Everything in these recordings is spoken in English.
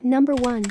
Number 1.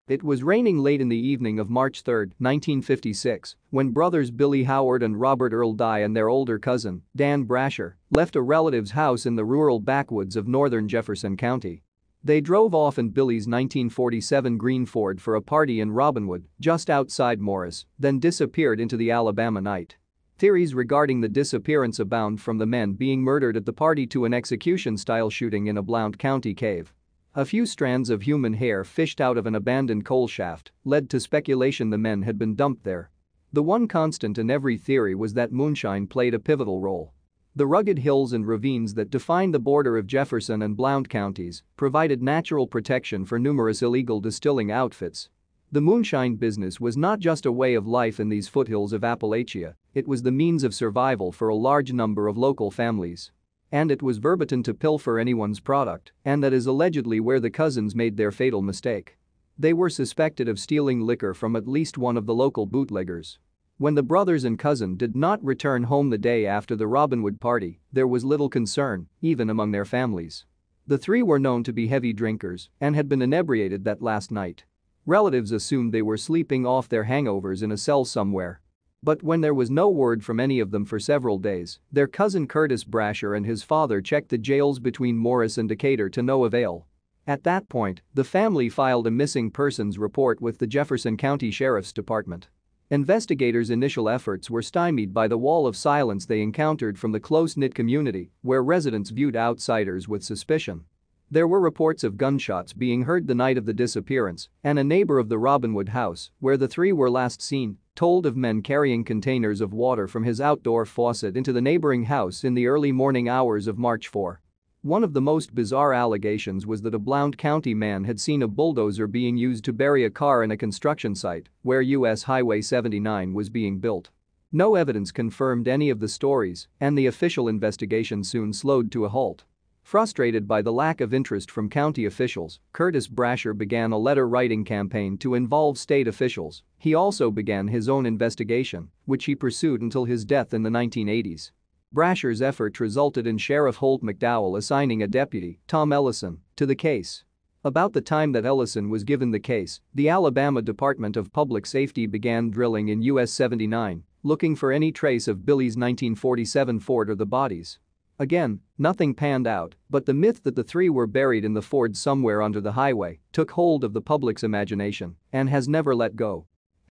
It was raining late in the evening of March 3, 1956, when brothers Billy Howard and Robert Earl Dye and their older cousin, Dan Brasher, left a relative's house in the rural backwoods of northern Jefferson County. They drove off in Billy's 1947 green Ford for a party in Robinwood, just outside Morris, then disappeared into the Alabama night. Theories regarding the disappearance abound, from the men being murdered at the party to an execution-style shooting in a Blount County cave. A few strands of human hair fished out of an abandoned coal shaft led to speculation the men had been dumped there. The one constant in every theory was that moonshine played a pivotal role. The rugged hills and ravines that define the border of Jefferson and Blount counties provided natural protection for numerous illegal distilling outfits. The moonshine business was not just a way of life in these foothills of Appalachia, it was the means of survival for a large number of local families. And it was verboten to pilfer anyone's product, and that is allegedly where the cousins made their fatal mistake. They were suspected of stealing liquor from at least one of the local bootleggers. When the brothers and cousin did not return home the day after the Robinwood party, there was little concern, even among their families. The three were known to be heavy drinkers and had been inebriated that last night. Relatives assumed they were sleeping off their hangovers in a cell somewhere. But when there was no word from any of them for several days, their cousin Curtis Brasher and his father checked the jails between Morris and Decatur to no avail. At that point, the family filed a missing persons report with the Jefferson County Sheriff's Department. Investigators' initial efforts were stymied by the wall of silence they encountered from the close-knit community, where residents viewed outsiders with suspicion. There were reports of gunshots being heard the night of the disappearance, and a neighbor of the Robinwood house, where the three were last seen, told of men carrying containers of water from his outdoor faucet into the neighboring house in the early morning hours of March 4. One of the most bizarre allegations was that a Blount County man had seen a bulldozer being used to bury a car in a construction site where US Highway 79 was being built. No evidence confirmed any of the stories, and the official investigation soon slowed to a halt. Frustrated by the lack of interest from county officials, Curtis Brasher began a letter-writing campaign to involve state officials. He also began his own investigation, which he pursued until his death in the 1980s. Brasher's effort resulted in Sheriff Holt McDowell assigning a deputy, Tom Ellison, to the case. About the time that Ellison was given the case, the Alabama Department of Public Safety began drilling in US 79, looking for any trace of Billy's 1947 Ford or the bodies. Again, nothing panned out, but the myth that the three were buried in the Ford somewhere under the highway took hold of the public's imagination and has never let go.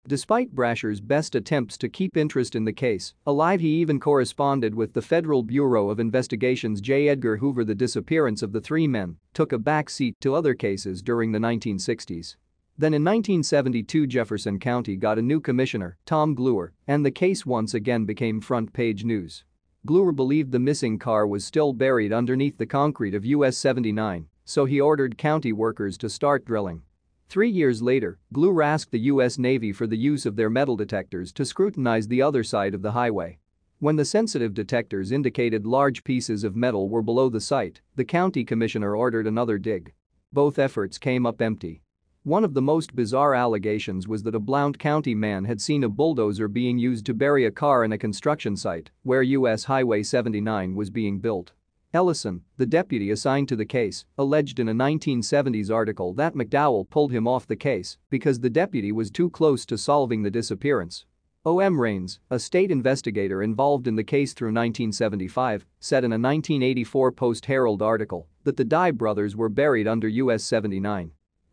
Despite Brasher's best attempts to keep interest in the case alive, he even corresponded with the Federal Bureau of Investigation's J. Edgar Hoover. The disappearance of the three men took a back seat to other cases during the 1960s. Then in 1972, Jefferson County got a new commissioner, Tom Gluer, and the case once again became front-page news. Gluer believed the missing car was still buried underneath the concrete of US 79, so he ordered county workers to start drilling. 3 years later, Gluer asked the US Navy for the use of their metal detectors to scrutinize the other side of the highway. When the sensitive detectors indicated large pieces of metal were below the site, the county commissioner ordered another dig. Both efforts came up empty. One of the most bizarre allegations was that a Blount County man had seen a bulldozer being used to bury a car in a construction site where US Highway 79 was being built. Ellison, the deputy assigned to the case, alleged in a 1970s article that McDowell pulled him off the case because the deputy was too close to solving the disappearance. O.M. Raines, a state investigator involved in the case through 1975, said in a 1984 Post-Herald article that the Dye brothers were buried under US 79.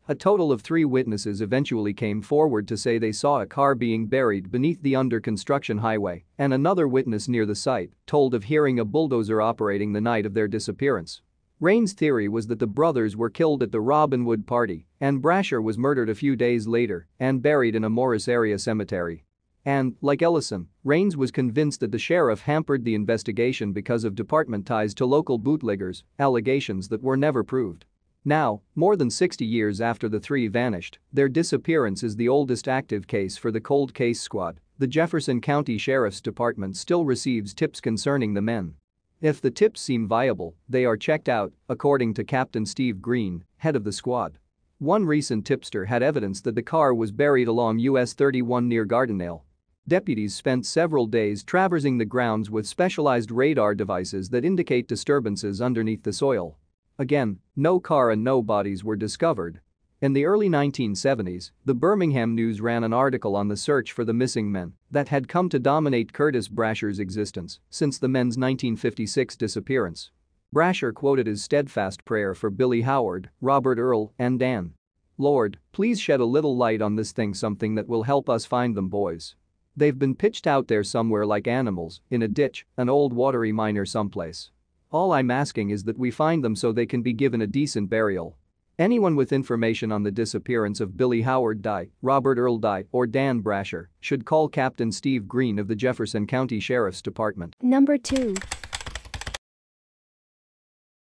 A total of 3 witnesses eventually came forward to say they saw a car being buried beneath the under-construction highway, and another witness near the site told of hearing a bulldozer operating the night of their disappearance. Raines' theory was that the brothers were killed at the Robinwood party, and Brasher was murdered a few days later and buried in a Morris area cemetery. And, like Ellison, Raines was convinced that the sheriff hampered the investigation because of department ties to local bootleggers, allegations that were never proved. Now, more than 60 years after the three vanished, their disappearance is the oldest active case for the Cold Case Squad. The Jefferson County Sheriff's Department still receives tips concerning the men. If the tips seem viable, they are checked out, according to Captain Steve Green, head of the squad. One recent tipster had evidence that the car was buried along US 31 near Gardendale. Deputies spent several days traversing the grounds with specialized radar devices that indicate disturbances underneath the soil. Again, no car and no bodies were discovered. In the early 1970s, the Birmingham News ran an article on the search for the missing men that had come to dominate Curtis Brasher's existence since the men's 1956 disappearance. Brasher quoted his steadfast prayer for Billy Howard, Robert Earl, and Dan. "Lord, please shed a little light on this thing, something that will help us find them boys. They've been pitched out there somewhere like animals, in a ditch, an old watery mine or someplace. All I'm asking is that we find them so they can be given a decent burial. Anyone with information on the disappearance of Billy Howard Dye, Robert Earl Dye, or Dan Brasher should call Captain Steve Green of the Jefferson County Sheriff's Department." Number 2.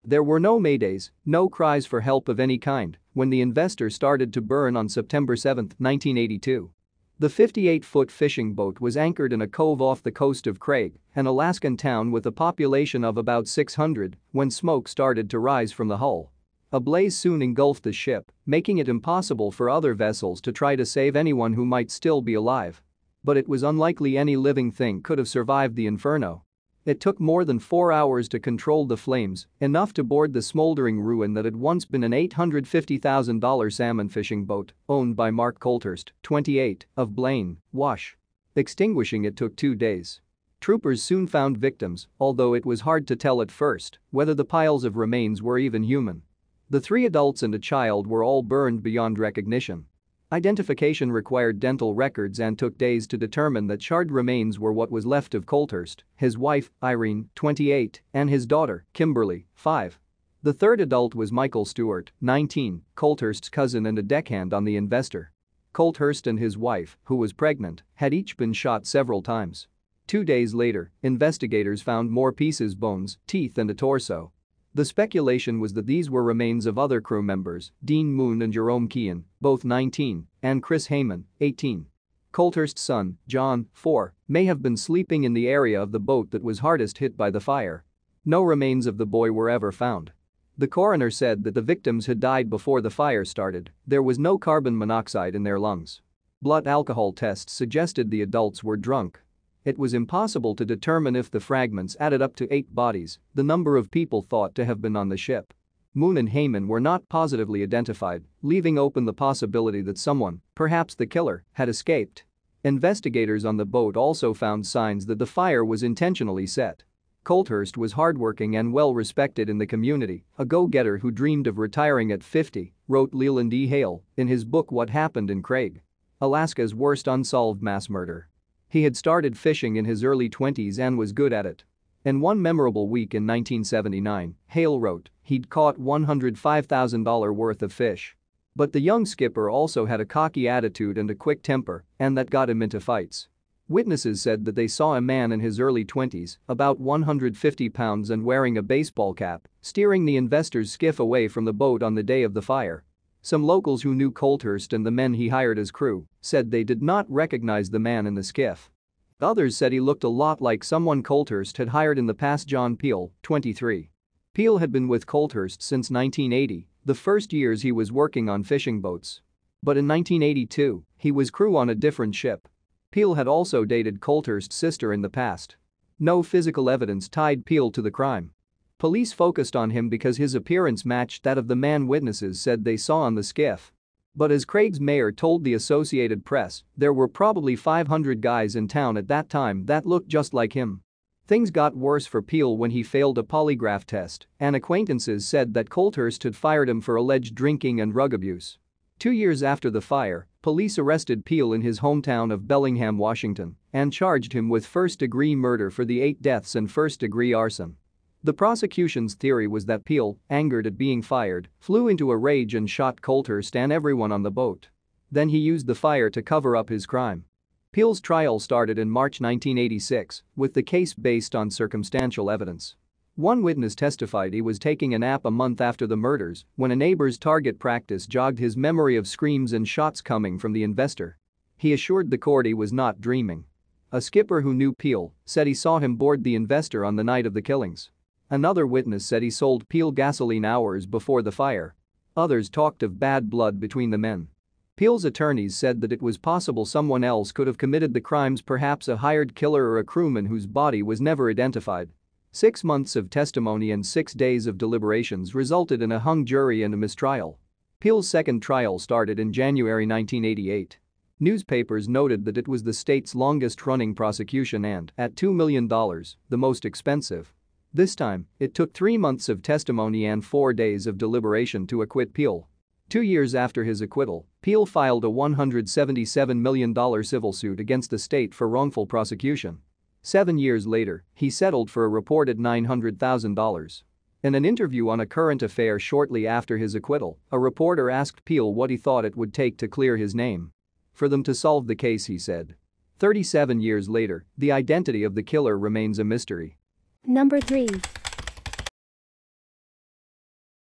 There were no Maydays, no cries for help of any kind when the Investor started to burn on September 7, 1982. The 58-foot fishing boat was anchored in a cove off the coast of Craig, an Alaskan town with a population of about 600, when smoke started to rise from the hull. A blaze soon engulfed the ship, making it impossible for other vessels to try to save anyone who might still be alive. But it was unlikely any living thing could have survived the inferno. It took more than 4 hours to control the flames, enough to board the smoldering ruin that had once been an $850,000 salmon fishing boat owned by Mark Colthurst, 28, of Blaine, Wash. Extinguishing it took 2 days. Troopers soon found victims, although it was hard to tell at first whether the piles of remains were even human. The 3 adults and a child were all burned beyond recognition. Identification required dental records and took days to determine that charred remains were what was left of Colthurst, his wife, Irene, 28, and his daughter, Kimberly, 5. The 3rd adult was Michael Stewart, 19, Colthurst's cousin and a deckhand on the Investor. Colthurst and his wife, who was pregnant, had each been shot several times. 2 days later, investigators found more pieces, bones, teeth and a torso. The speculation was that these were remains of other crew members, Dean Moon and Jerome Kean, both 19, and Chris Heyman, 18. Colthurst's son, John, 4, may have been sleeping in the area of the boat that was hardest hit by the fire. No remains of the boy were ever found. The coroner said that the victims had died before the fire started. There was no carbon monoxide in their lungs. Blood alcohol tests suggested the adults were drunk. It was impossible to determine if the fragments added up to 8 bodies, the number of people thought to have been on the ship. Moon and Heyman were not positively identified, leaving open the possibility that someone, perhaps the killer, had escaped. Investigators on the boat also found signs that the fire was intentionally set. Colthurst was hardworking and well-respected in the community, a go-getter who dreamed of retiring at 50, wrote Leland E. Hale in his book What Happened in Craig. Alaska's Worst Unsolved Mass Murder. He had started fishing in his early 20s and was good at it. In one memorable week in 1979, Hale wrote, he'd caught $105,000 worth of fish. But the young skipper also had a cocky attitude and a quick temper, and that got him into fights. Witnesses said that they saw a man in his early 20s, about 150 pounds and wearing a baseball cap, steering the Investor's skiff away from the boat on the day of the fire. Some locals who knew Colthurst and the men he hired as crew said they did not recognize the man in the skiff. Others said he looked a lot like someone Colthurst had hired in the past. John Peel, 23. Peel had been with Colthurst since 1980, the first years he was working on fishing boats. But in 1982, he was crew on a different ship. Peel had also dated Colthurst's sister in the past. No physical evidence tied Peel to the crime. Police focused on him because his appearance matched that of the man witnesses said they saw on the skiff. But as Craig's mayor told the Associated Press, there were probably 500 guys in town at that time that looked just like him. Things got worse for Peel when he failed a polygraph test, and acquaintances said that Colthurst had fired him for alleged drinking and drug abuse. 2 years after the fire, police arrested Peel in his hometown of Bellingham, Washington, and charged him with first-degree murder for the 8 deaths and first-degree arson. The prosecution's theory was that Peel, angered at being fired, flew into a rage and shot Colthurst and everyone on the boat. Then he used the fire to cover up his crime. Peel's trial started in March 1986, with the case based on circumstantial evidence. One witness testified he was taking a nap a month after the murders when a neighbor's target practice jogged his memory of screams and shots coming from the Investor. He assured the court he was not dreaming. A skipper who knew Peel said he saw him board the Investor on the night of the killings. Another witness said he sold Peel gasoline hours before the fire. Others talked of bad blood between the men. Peel's attorneys said that it was possible someone else could have committed the crimes, perhaps a hired killer or a crewman whose body was never identified. 6 months of testimony and 6 days of deliberations resulted in a hung jury and a mistrial. Peel's second trial started in January 1988. Newspapers noted that it was the state's longest-running prosecution and, at $2 million, the most expensive. This time, it took 3 months of testimony and 4 days of deliberation to acquit Peel. 2 years after his acquittal, Peel filed a $177 million civil suit against the state for wrongful prosecution. 7 years later, he settled for a reported $900,000. In an interview on A Current Affair shortly after his acquittal, a reporter asked Peel what he thought it would take to clear his name. For them to solve the case, he said. 37 years later, the identity of the killer remains a mystery. Number 3.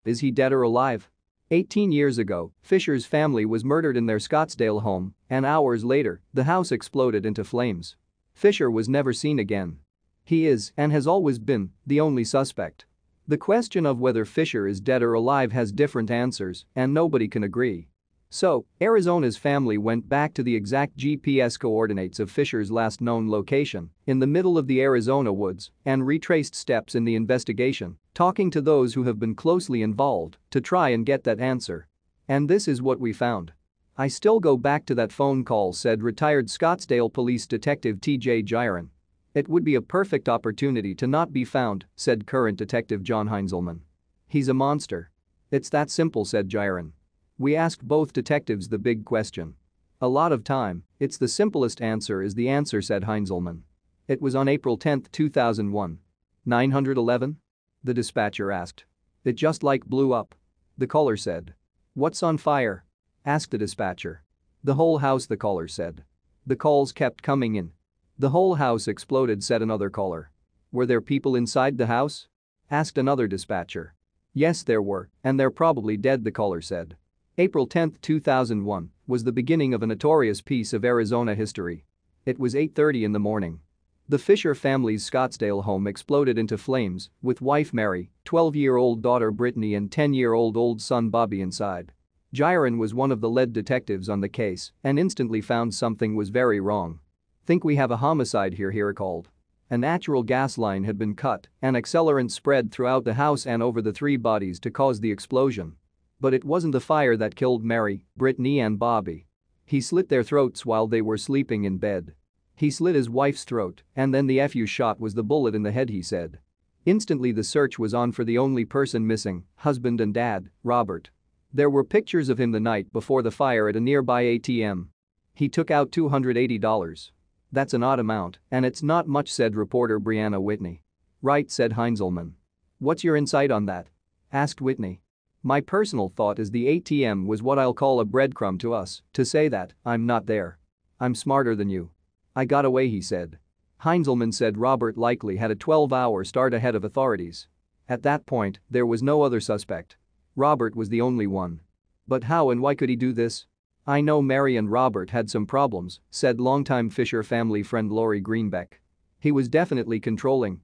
Is he dead or alive? 18 years ago, Fisher's family was murdered in their Scottsdale home, and hours later, the house exploded into flames. Fisher was never seen again. He is, and has always been, the only suspect. The question of whether Fisher is dead or alive has different answers, and nobody can agree. So, Arizona's family went back to the exact GPS coordinates of Fisher's last known location, in the middle of the Arizona woods, and retraced steps in the investigation, talking to those who have been closely involved to try and get that answer. And this is what we found. I still go back to that phone call, said retired Scottsdale Police Detective T.J. Giron. It would be a perfect opportunity to not be found, said current detective John Heinzelman. He's a monster. It's that simple, said Giron. We asked both detectives the big question. A lot of time, it's the simplest answer is the answer, said Heinzelman. It was on April 10, 2001. 911? The dispatcher asked. It just like blew up. The caller said. What's on fire? Asked the dispatcher. The whole house, the caller said. The calls kept coming in. The whole house exploded, said another caller. Were there people inside the house? Asked another dispatcher. Yes, there were, and they're probably dead, the caller said. April 10, 2001 was the beginning of a notorious piece of Arizona history. It was 8:30 in the morning. The Fisher family's Scottsdale home exploded into flames, with wife Mary, 12-year-old daughter Brittany and 10-year-old son Bobby inside. Giron was one of the lead detectives on the case and instantly found something was very wrong. Think we have a homicide here, he recalled. A natural gas line had been cut and accelerant spread throughout the house and over the 3 bodies to cause the explosion. But it wasn't the fire that killed Mary, Brittany and Bobby. He slit their throats while they were sleeping in bed. He slit his wife's throat, and then the FU shot was the bullet in the head, he said. Instantly the search was on for the only person missing, husband and dad, Robert. There were pictures of him the night before the fire at a nearby ATM. He took out $280. That's an odd amount, and it's not much, said reporter Brianna Whitney. Right, said Heinzelman. What's your insight on that? Asked Whitney. My personal thought is the ATM was what I'll call a breadcrumb to us, to say that I'm not there. I'm smarter than you. I got away, he said. Heinzelman said Robert likely had a 12-hour start ahead of authorities. At that point, there was no other suspect. Robert was the only one. But how and why could he do this? I know Mary and Robert had some problems, said longtime Fisher family friend Lori Greenbeck. He was definitely controlling.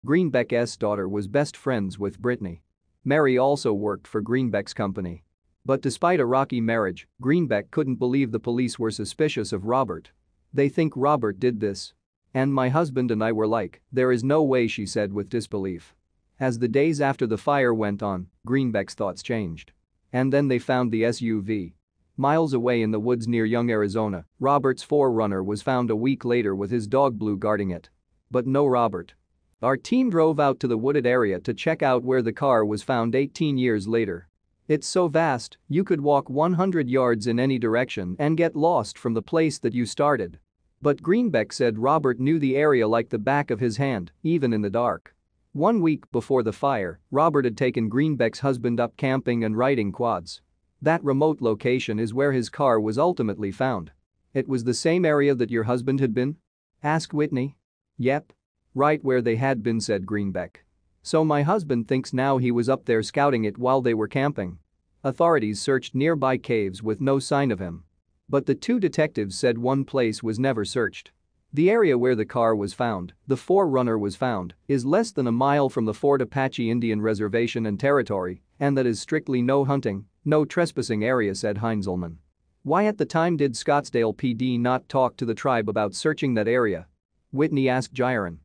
Greenbeck's daughter was best friends with Brittany. Mary also worked for Greenbeck's company. But despite a rocky marriage, Greenbeck couldn't believe the police were suspicious of Robert. They think Robert did this. And my husband and I were like, there is no way, she said with disbelief. As the days after the fire went on, Greenbeck's thoughts changed. And then they found the SUV. Miles away in the woods near Young, Arizona, Robert's 4Runner was found a week later with his dog Blue guarding it. But no Robert. Our team drove out to the wooded area to check out where the car was found 18 years later. It's so vast, you could walk 100 yards in any direction and get lost from the place that you started. But Greenbeck said Robert knew the area like the back of his hand, even in the dark. 1 week before the fire, Robert had taken Greenbeck's husband up camping and riding quads. That remote location is where his car was ultimately found. It was the same area that your husband had been? Asked Whitney. Yep. Right where they had been, said Greenbeck. So my husband thinks now he was up there scouting it while they were camping. Authorities searched nearby caves with no sign of him. But the 2 detectives said one place was never searched. The area where the car was found, the 4Runner was found, is less than a mile from the Fort Apache Indian Reservation and Territory, and that is strictly no hunting, no trespassing area, said Heinzelman. Why at the time did Scottsdale PD not talk to the tribe about searching that area? Whitney asked Giron.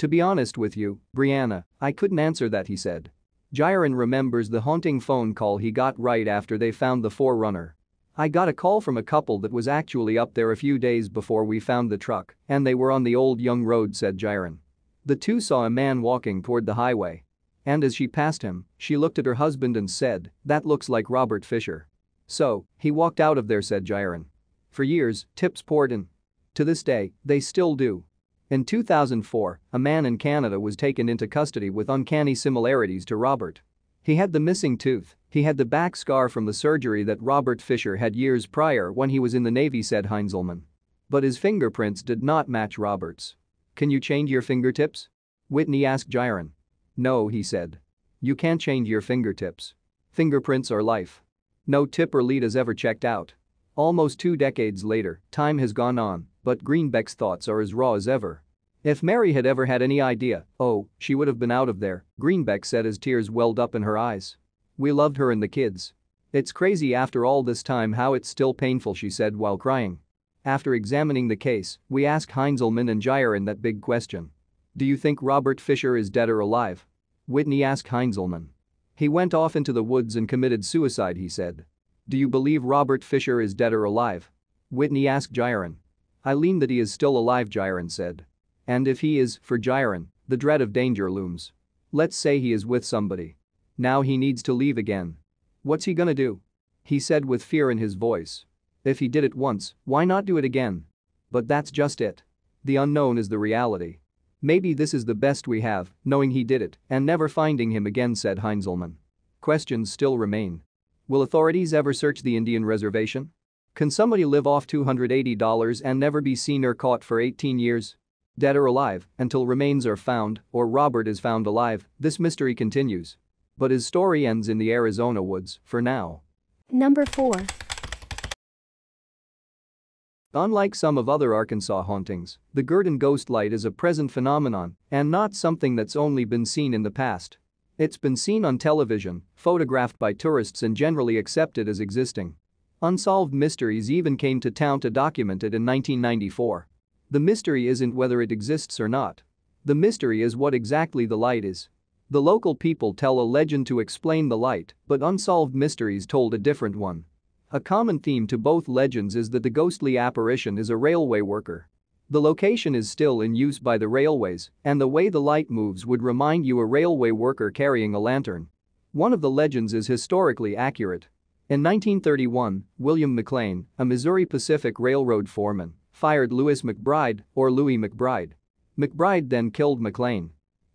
To be honest with you, Brianna, I couldn't answer that, he said. Jiren remembers the haunting phone call he got right after they found the Forerunner. I got a call from a couple that was actually up there a few days before we found the truck, and they were on the old Young Road, said Jiren. The two saw a man walking toward the highway. And as she passed him, she looked at her husband and said, "That looks like Robert Fisher." So, he walked out of there, said Jiren. For years, tips poured in. To this day, they still do. In 2004, a man in Canada was taken into custody with uncanny similarities to Robert. He had the missing tooth, he had the back scar from the surgery that Robert Fisher had years prior when he was in the Navy, said Heinzelman. But his fingerprints did not match Robert's. "Can you change your fingertips?" Whitney asked Jiren. "No," he said. "You can't change your fingertips. Fingerprints are life. No tip or lead has ever checked out." Almost 2 decades later, time has gone on, but Greenbeck's thoughts are as raw as ever. "If Mary had ever had any idea, she would have been out of there," Greenbeck said as tears welled up in her eyes. "We loved her and the kids. It's crazy after all this time how it's still painful," she said while crying. After examining the case, we asked Heinzelman and Jiren that big question. "Do you think Robert Fisher is dead or alive?" Whitney asked Heinzelman. "He went off into the woods and committed suicide," he said. "Do you believe Robert Fisher is dead or alive?" Whitney asked Jiren. "I lean that he is still alive," Jiren said. "And if he is, for Jiren, the dread of danger looms. Let's say he is with somebody. Now he needs to leave again. What's he gonna do?" He said with fear in his voice. "If he did it once, why not do it again?" But that's just it. The unknown is the reality. "Maybe this is the best we have, knowing he did it and never finding him again," said Heinzelman. Questions still remain. Will authorities ever search the Indian reservation? Can somebody live off $280 and never be seen or caught for 18 years? Dead or alive, until remains are found or Robert is found alive, this mystery continues. But his story ends in the Arizona woods, for now. Number 4. Unlike some of other Arkansas hauntings, the Gurdon ghost light is a present phenomenon and not something that's only been seen in the past. It's been seen on television, photographed by tourists and generally accepted as existing. Unsolved Mysteries even came to town to document it in 1994. The mystery isn't whether it exists or not. The mystery is what exactly the light is. The local people tell a legend to explain the light, but Unsolved Mysteries told a different one. A common theme to both legends is that the ghostly apparition is a railway worker. The location is still in use by the railways, and the way the light moves would remind you a railway worker carrying a lantern. One of the legends is historically accurate. In 1931, William McLean, a Missouri Pacific Railroad foreman, fired Louis McBride, or Louis McBride. McBride then killed McLean.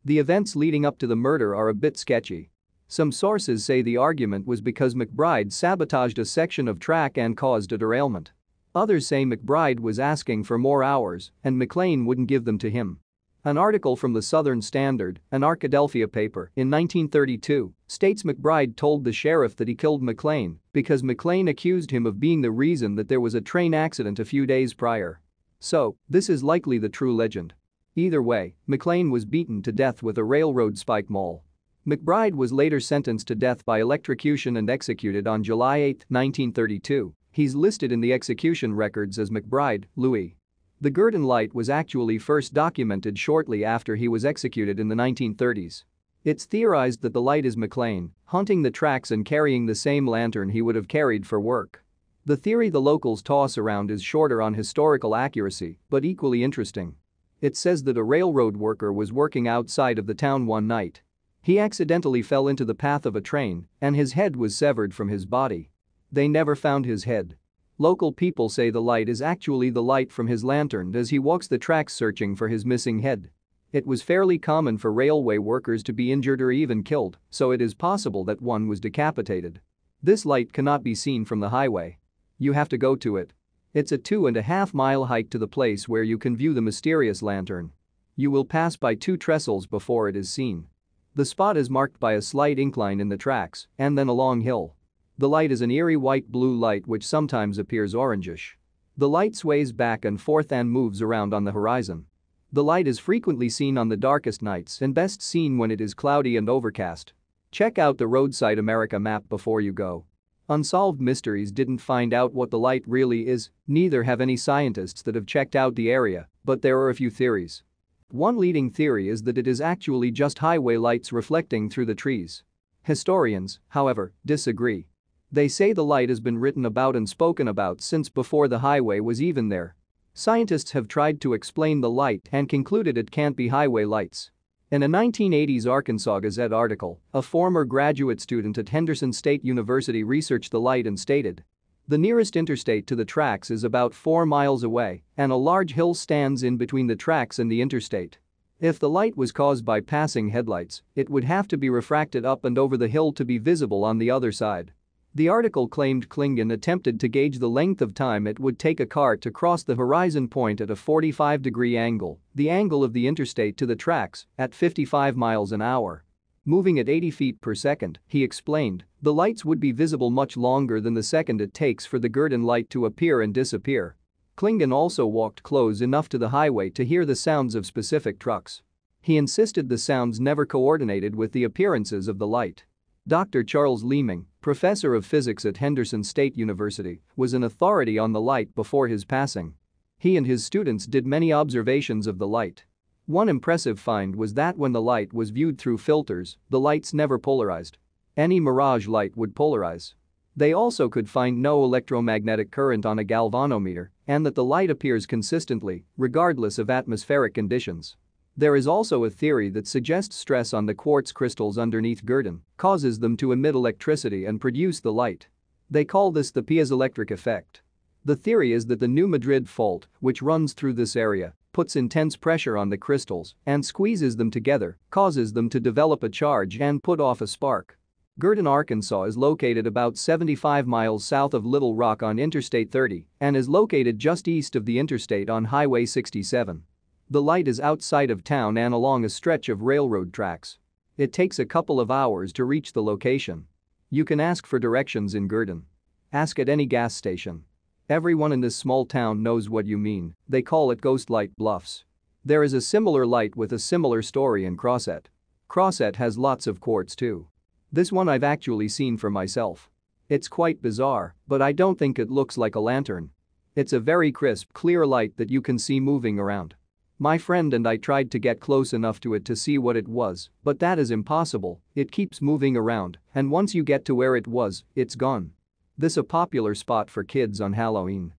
The events leading up to the murder are a bit sketchy. Some sources say the argument was because McBride sabotaged a section of track and caused a derailment. Others say McBride was asking for more hours and McLean wouldn't give them to him. An article from the Southern Standard, an Arkadelphia paper, in 1932 states McBride told the sheriff that he killed McLean because McLean accused him of being the reason that there was a train accident a few days prior. So, this is likely the true legend. Either way, McLean was beaten to death with a railroad spike maul. McBride was later sentenced to death by electrocution and executed on July 8, 1932. He's listed in the execution records as McBride, Louis. The Gurdon light was actually first documented shortly after he was executed in the 1930s. It's theorized that the light is McLean, haunting the tracks and carrying the same lantern he would have carried for work. The theory the locals toss around is shorter on historical accuracy, but equally interesting. It says that a railroad worker was working outside of the town one night. He accidentally fell into the path of a train, and his head was severed from his body. They never found his head. Local people say the light is actually the light from his lantern as he walks the tracks searching for his missing head. It was fairly common for railway workers to be injured or even killed, so it is possible that one was decapitated. This light cannot be seen from the highway. You have to go to it. It's a 2.5-mile hike to the place where you can view the mysterious lantern. You will pass by 2 trestles before it is seen. The spot is marked by a slight incline in the tracks and then a long hill. The light is an eerie white-blue light which sometimes appears orangish. The light sways back and forth and moves around on the horizon. The light is frequently seen on the darkest nights and best seen when it is cloudy and overcast. Check out the Roadside America map before you go. Unsolved Mysteries didn't find out what the light really is, neither have any scientists that have checked out the area, but there are a few theories. One leading theory is that it is actually just highway lights reflecting through the trees. Historians, however, disagree. They say the light has been written about and spoken about since before the highway was even there. Scientists have tried to explain the light and concluded it can't be highway lights. In a 1980s Arkansas Gazette article, a former graduate student at Henderson State University researched the light and stated, "The nearest interstate to the tracks is about 4 miles away, and a large hill stands in between the tracks and the interstate. If the light was caused by passing headlights, it would have to be refracted up and over the hill to be visible on the other side." The article claimed Klingon attempted to gauge the length of time it would take a car to cross the horizon point at a 45-degree angle, the angle of the interstate to the tracks, at 55 miles an hour. Moving at 80 feet per second, he explained, the lights would be visible much longer than the second it takes for the Gurdon light to appear and disappear. Klingon also walked close enough to the highway to hear the sounds of specific trucks. He insisted the sounds never coordinated with the appearances of the light. Dr. Charles Leeming, professor of physics at Henderson State University, was an authority on the light before his passing. He and his students did many observations of the light. One impressive find was that when the light was viewed through filters, the lights never polarized. Any mirage light would polarize. They also could find no electromagnetic current on a galvanometer and that the light appears consistently, regardless of atmospheric conditions. There is also a theory that suggests stress on the quartz crystals underneath Gurdon causes them to emit electricity and produce the light. They call this the piezoelectric effect. The theory is that the New Madrid fault, which runs through this area, puts intense pressure on the crystals and squeezes them together, causes them to develop a charge and put off a spark. Gurdon, Arkansas is located about 75 miles south of Little Rock on Interstate 30 and is located just east of the interstate on Highway 67. The light is outside of town and along a stretch of railroad tracks. It takes a couple of hours to reach the location. You can ask for directions in Gurdon. Ask at any gas station. Everyone in this small town knows what you mean, they call it Ghost Light Bluffs. There is a similar light with a similar story in Crosset. Crosset has lots of quartz too. This one I've actually seen for myself. It's quite bizarre, but I don't think it looks like a lantern. It's a very crisp, clear light that you can see moving around. My friend and I tried to get close enough to it to see what it was, but that is impossible, it keeps moving around, and once you get to where it was, it's gone. This a popular spot for kids on Halloween.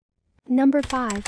Number 5.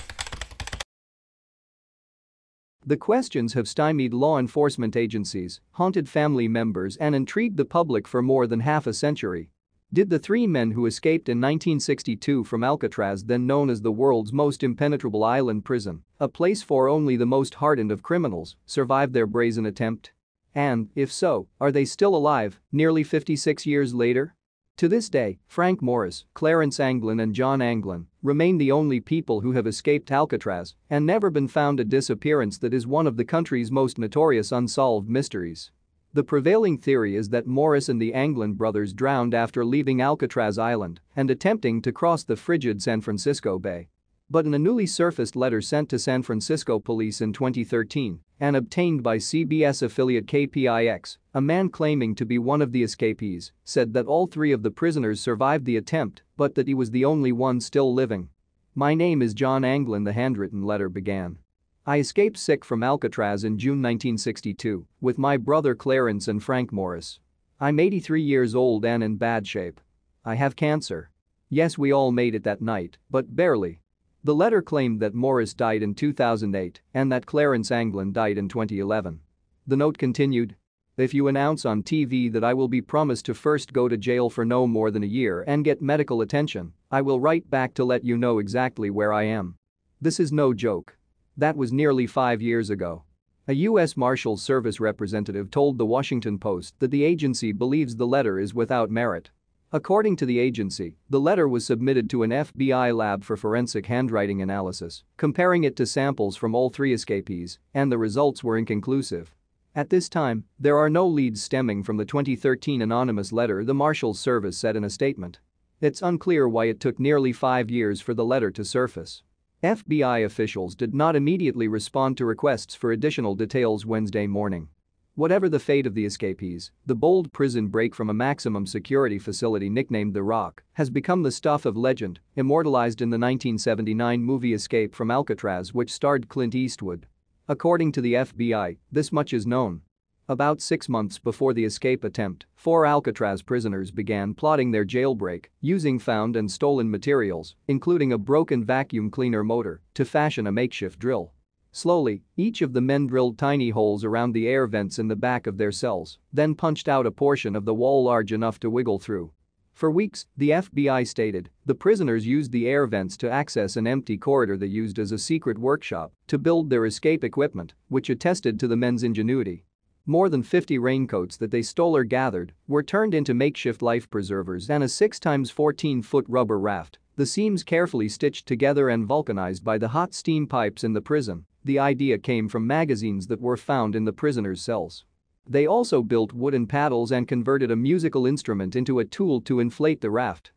The questions have stymied law enforcement agencies, haunted family members and intrigued the public for more than half a century. Did the 3 men who escaped in 1962 from Alcatraz, then known as the world's most impenetrable island prison, a place for only the most hardened of criminals, survive their brazen attempt? And, if so, are they still alive, nearly 56 years later? To this day, Frank Morris, Clarence Anglin and John Anglin remain the only people who have escaped Alcatraz and never been found, a disappearance that is one of the country's most notorious unsolved mysteries. The prevailing theory is that Morris and the Anglin brothers drowned after leaving Alcatraz Island and attempting to cross the frigid San Francisco Bay. But in a newly surfaced letter sent to San Francisco police in 2013 and obtained by CBS affiliate KPIX, a man claiming to be one of the escapees said that all 3 of the prisoners survived the attempt but that he was the only one still living. "My name is John Anglin," the handwritten letter began. "I escaped sick from Alcatraz in June 1962 with my brother Clarence and Frank Morris. I'm 83 years old and in bad shape. I have cancer. Yes, we all made it that night, but barely." The letter claimed that Morris died in 2008 and that Clarence Anglin died in 2011. The note continued, "If you announce on TV that I will be promised to first go to jail for no more than a year and get medical attention, I will write back to let you know exactly where I am. This is no joke." That was nearly 5 years ago. A U.S. Marshals Service representative told the Washington Post that the agency believes the letter is without merit. According to the agency, the letter was submitted to an FBI lab for forensic handwriting analysis, comparing it to samples from all 3 escapees, and the results were inconclusive. At this time, there are no leads stemming from the 2013 anonymous letter, the Marshals Service said in a statement. It's unclear why it took nearly 5 years for the letter to surface. FBI officials did not immediately respond to requests for additional details Wednesday morning. Whatever the fate of the escapees, the bold prison break from a maximum security facility nicknamed The Rock has become the stuff of legend, immortalized in the 1979 movie Escape from Alcatraz, which starred Clint Eastwood. According to the FBI, this much is known. About 6 months before the escape attempt, 4 Alcatraz prisoners began plotting their jailbreak using found and stolen materials, including a broken vacuum cleaner motor, to fashion a makeshift drill. Slowly, each of the men drilled tiny holes around the air vents in the back of their cells, then punched out a portion of the wall large enough to wiggle through. For weeks, the FBI stated, the prisoners used the air vents to access an empty corridor they used as a secret workshop to build their escape equipment, which attested to the men's ingenuity. More than 50 raincoats that they stole or gathered were turned into makeshift life preservers and a 6x14-foot rubber raft, the seams carefully stitched together and vulcanized by the hot steam pipes in the prison. The idea came from magazines that were found in the prisoners' cells. They also built wooden paddles and converted a musical instrument into a tool to inflate the raft.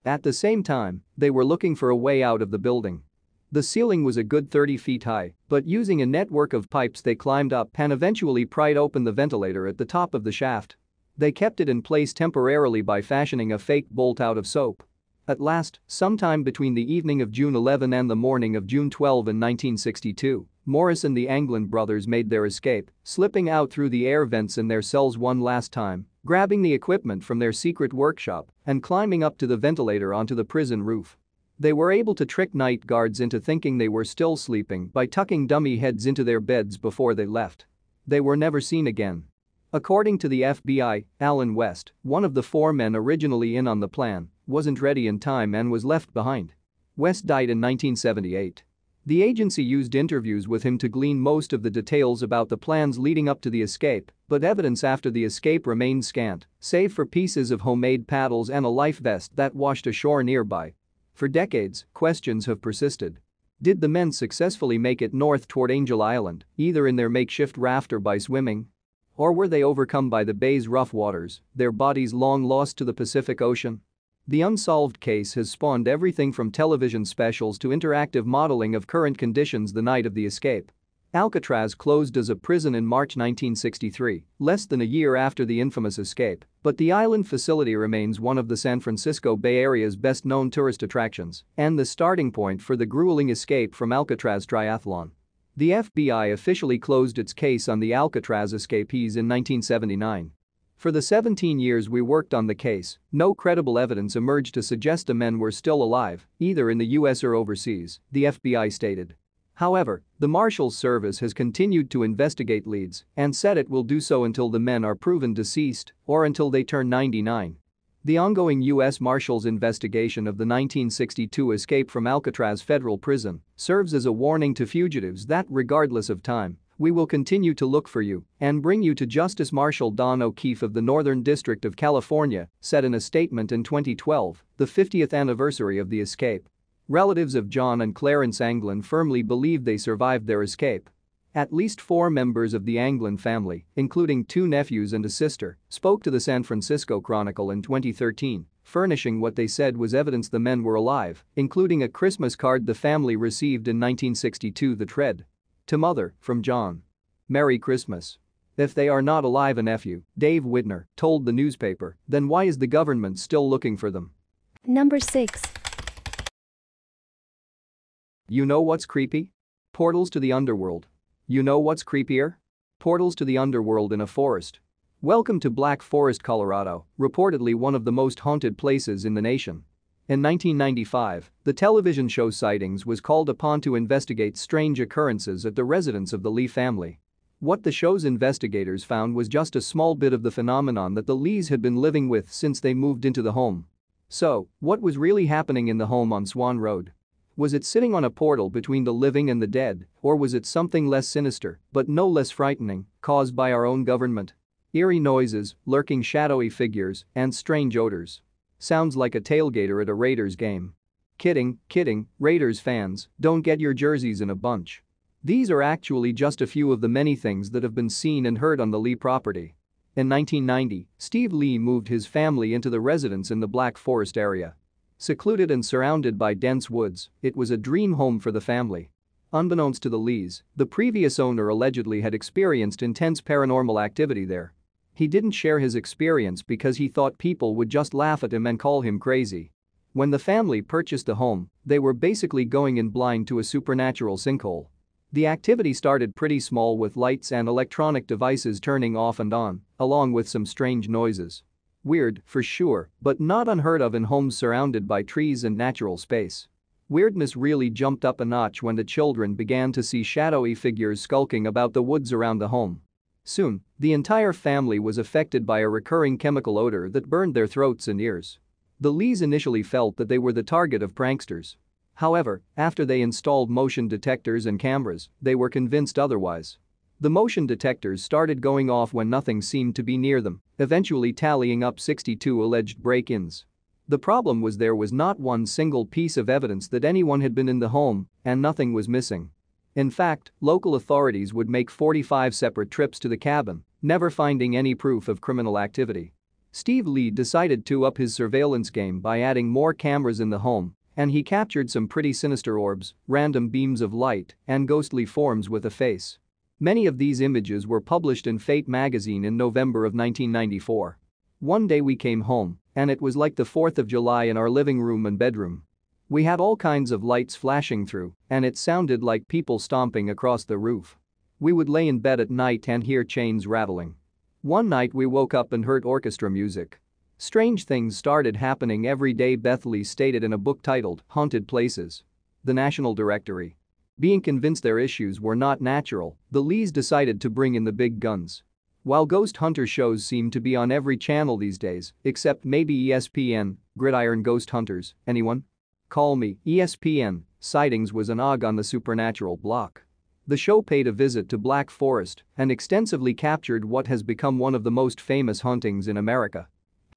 At the same time, they were looking for a way out of the building. The ceiling was a good 30 feet high, but using a network of pipes they climbed up and eventually pried open the ventilator at the top of the shaft. They kept it in place temporarily by fashioning a fake bolt out of soap. At last, sometime between the evening of June 11 and the morning of June 12 in 1962, Morris and the Anglin brothers made their escape, slipping out through the air vents in their cells one last time, grabbing the equipment from their secret workshop, and climbing up to the ventilator onto the prison roof. They were able to trick night guards into thinking they were still sleeping by tucking dummy heads into their beds before they left. They were never seen again. According to the FBI, Alan West, one of the 4 men originally in on the plan, wasn't ready in time and was left behind. West died in 1978. The agency used interviews with him to glean most of the details about the plans leading up to the escape, but evidence after the escape remained scant, save for pieces of homemade paddles and a life vest that washed ashore nearby. For decades, questions have persisted. Did the men successfully make it north toward Angel Island, either in their makeshift raft or by swimming? Or were they overcome by the bay's rough waters, their bodies long lost to the Pacific Ocean? The unsolved case has spawned everything from television specials to interactive modeling of current conditions the night of the escape. Alcatraz closed as a prison in March 1963, less than a year after the infamous escape, but the island facility remains one of the San Francisco Bay Area's best-known tourist attractions and the starting point for the grueling escape from Alcatraz triathlon. The FBI officially closed its case on the Alcatraz escapees in 1979. For the 17 years we worked on the case, no credible evidence emerged to suggest the men were still alive, either in the US or overseas, the FBI stated. However, the Marshals Service has continued to investigate leads and said it will do so until the men are proven deceased or until they turn 99. The ongoing U.S. Marshals investigation of the 1962 escape from Alcatraz Federal Prison serves as a warning to fugitives that, regardless of time, we will continue to look for you and bring you to justice. Marshal Don O'Keefe of the Northern District of California said in a statement in 2012, the 50th anniversary of the escape. Relatives of John and Clarence Anglin firmly believe they survived their escape. At least 4 members of the Anglin family, including 2 nephews and a sister, spoke to the San Francisco Chronicle in 2013, furnishing what they said was evidence the men were alive, including a Christmas card the family received in 1962 that read, "To Mother, from John. Merry Christmas. If they are not alive," a nephew, Dave Widner, told the newspaper, "then why is the government still looking for them?" Number 6. You know what's creepy? Portals to the underworld. You know what's creepier? Portals to the underworld in a forest. Welcome to Black Forest, Colorado, reportedly one of the most haunted places in the nation. In 1995, the television show Sightings was called upon to investigate strange occurrences at the residence of the Lee family. What the show's investigators found was just a small bit of the phenomenon that the Lees had been living with since they moved into the home. So, what was really happening in the home on Swan Road? Was it sitting on a portal between the living and the dead, or was it something less sinister, but no less frightening, caused by our own government? Eerie noises, lurking shadowy figures, and strange odors. Sounds like a tailgater at a Raiders game. Kidding, Raiders fans, don't get your jerseys in a bunch. These are actually just a few of the many things that have been seen and heard on the Lee property. In 1990, Steve Lee moved his family into the residence in the Black Forest area. Secluded and surrounded by dense woods, it was a dream home for the family. Unbeknownst to the Lees, the previous owner allegedly had experienced intense paranormal activity there. He didn't share his experience because he thought people would just laugh at him and call him crazy. When the family purchased the home, they were basically going in blind to a supernatural sinkhole. The activity started pretty small with lights and electronic devices turning off and on, along with some strange noises. Weird, for sure, but not unheard of in homes surrounded by trees and natural space. Weirdness really jumped up a notch when the children began to see shadowy figures skulking about the woods around the home. Soon, the entire family was affected by a recurring chemical odor that burned their throats and ears. The Lees initially felt that they were the target of pranksters. However, after they installed motion detectors and cameras, they were convinced otherwise. The motion detectors started going off when nothing seemed to be near them, eventually tallying up 62 alleged break-ins. The problem was there was not one single piece of evidence that anyone had been in the home, and nothing was missing. In fact, local authorities would make 45 separate trips to the cabin, never finding any proof of criminal activity. Steve Lee decided to up his surveillance game by adding more cameras in the home, and he captured some pretty sinister orbs, random beams of light, and ghostly forms with a face. Many of these images were published in Fate magazine in November of 1994. One day we came home, and it was like the 4th of July in our living room and bedroom. We had all kinds of lights flashing through, and it sounded like people stomping across the roof. We would lay in bed at night and hear chains rattling. One night we woke up and heard orchestra music. Strange things started happening every day, Beth Lee stated in a book titled Haunted Places. The National Directory. Being convinced their issues were not natural, the Lees decided to bring in the big guns. While ghost hunter shows seem to be on every channel these days, except maybe ESPN, Gridiron Ghost Hunters, anyone? Call me, ESPN, Sightings was an OG on the supernatural block. The show paid a visit to Black Forest and extensively captured what has become one of the most famous hauntings in America.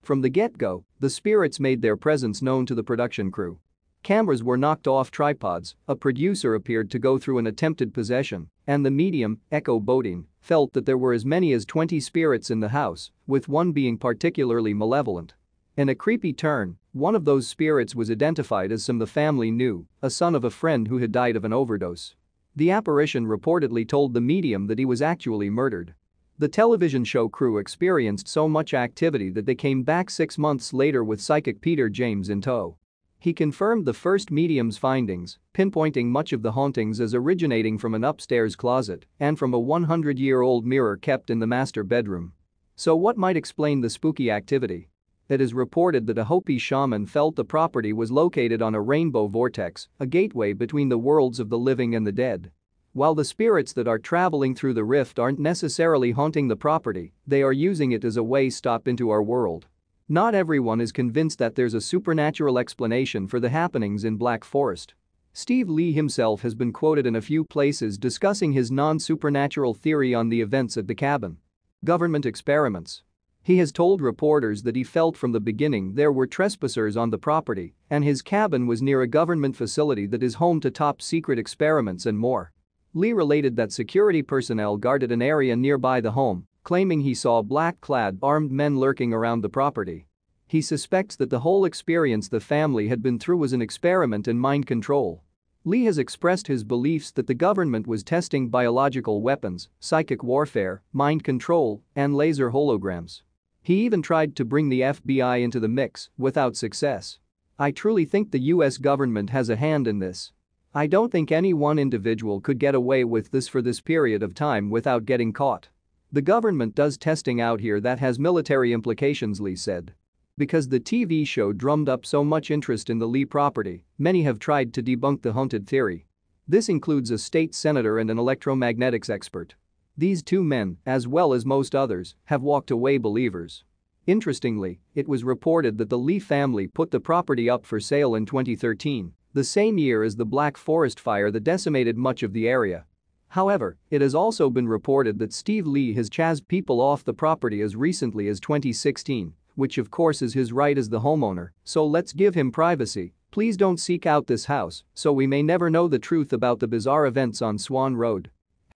From the get-go, the spirits made their presence known to the production crew. Cameras were knocked off tripods, a producer appeared to go through an attempted possession, and the medium, Echo Bodine, felt that there were as many as 20 spirits in the house, with one being particularly malevolent. In a creepy turn, one of those spirits was identified as some the family knew, a son of a friend who had died of an overdose. The apparition reportedly told the medium that he was actually murdered. The television show crew experienced so much activity that they came back 6 months later with psychic Peter James in tow. He confirmed the first medium's findings, pinpointing much of the hauntings as originating from an upstairs closet and from a 100-year-old mirror kept in the master bedroom. So what might explain the spooky activity? It is reported that a Hopi shaman felt the property was located on a rainbow vortex, a gateway between the worlds of the living and the dead. While the spirits that are traveling through the rift aren't necessarily haunting the property, they are using it as a way stop into our world. Not everyone is convinced that there's a supernatural explanation for the happenings in Black Forest. Steve Lee himself has been quoted in a few places discussing his non-supernatural theory on the events at the cabin. Government experiments. He has told reporters that he felt from the beginning there were trespassers on the property and his cabin was near a government facility that is home to top-secret experiments and more. Lee related that security personnel guarded an area nearby the home, claiming he saw black-clad armed men lurking around the property. He suspects that the whole experience the family had been through was an experiment in mind control. Lee has expressed his beliefs that the government was testing biological weapons, psychic warfare, mind control, and laser holograms. He even tried to bring the FBI into the mix, without success. I truly think the US government has a hand in this. I don't think any one individual could get away with this for this period of time without getting caught. The government does testing out here that has military implications, Lee said. Because the TV show drummed up so much interest in the Lee property, many have tried to debunk the haunted theory. This includes a state senator and an electromagnetics expert. These two men, as well as most others, have walked away believers. Interestingly, it was reported that the Lee family put the property up for sale in 2013, the same year as the Black Forest fire that decimated much of the area. However, it has also been reported that Steve Lee has chased people off the property as recently as 2016, which of course is his right as the homeowner, so let's give him privacy. Please don't seek out this house, so we may never know the truth about the bizarre events on Swan Road.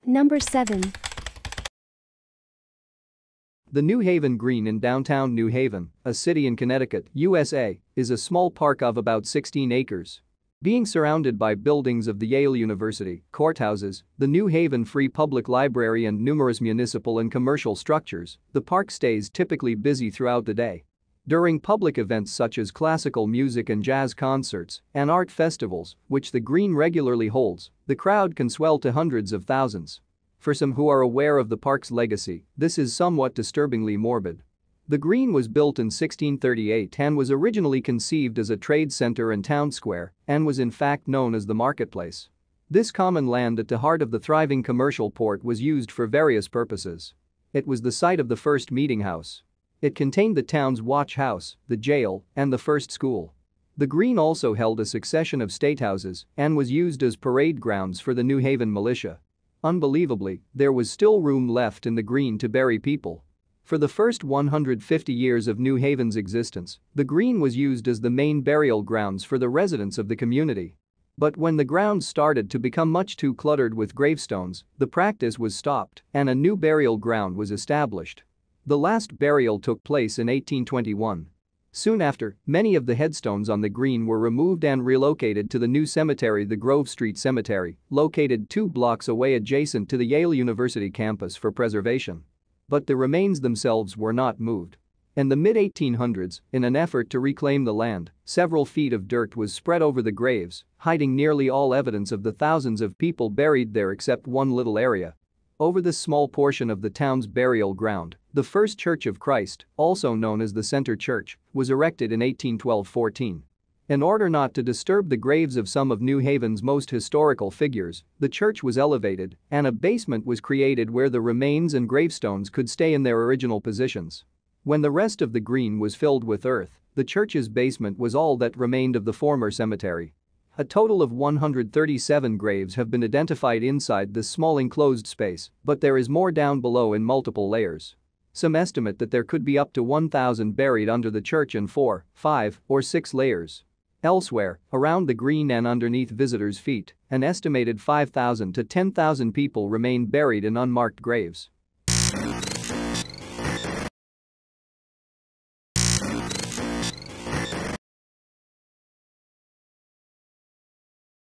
Number 7. The New Haven Green in downtown New Haven, a city in Connecticut, USA, is a small park of about 16 acres. Being surrounded by buildings of the Yale University, courthouses, the New Haven Free Public Library and numerous municipal and commercial structures, the park stays typically busy throughout the day. During public events such as classical music and jazz concerts and art festivals, which the Green regularly holds, the crowd can swell to hundreds of thousands. For some who are aware of the park's legacy, this is somewhat disturbingly morbid. The Green was built in 1638 and was originally conceived as a trade center and town square and was in fact known as the marketplace. This common land at the heart of the thriving commercial port was used for various purposes. It was the site of the first meeting house. It contained the town's watch house, the jail, and the first school. The Green also held a succession of statehouses and was used as parade grounds for the New Haven militia. Unbelievably, there was still room left in the Green to bury people. For the first 150 years of New Haven's existence, the Green was used as the main burial grounds for the residents of the community. But when the grounds started to become much too cluttered with gravestones, the practice was stopped and a new burial ground was established. The last burial took place in 1821. Soon after, many of the headstones on the Green were removed and relocated to the new cemetery, the Grove Street Cemetery, located 2 blocks away adjacent to the Yale University campus for preservation. But the remains themselves were not moved. In the mid-1800s, in an effort to reclaim the land, several feet of dirt was spread over the graves, hiding nearly all evidence of the thousands of people buried there except one little area. Over this small portion of the town's burial ground, the First Church of Christ, also known as the Center Church, was erected in 1812-14. In order not to disturb the graves of some of New Haven's most historical figures, the church was elevated and a basement was created where the remains and gravestones could stay in their original positions. When the rest of the Green was filled with earth, the church's basement was all that remained of the former cemetery. A total of 137 graves have been identified inside this small enclosed space, but there is more down below in multiple layers. Some estimate that there could be up to 1,000 buried under the church in 4, 5, or 6 layers. Elsewhere, around the Green and underneath visitors' feet, an estimated 5,000 to 10,000 people remain buried in unmarked graves.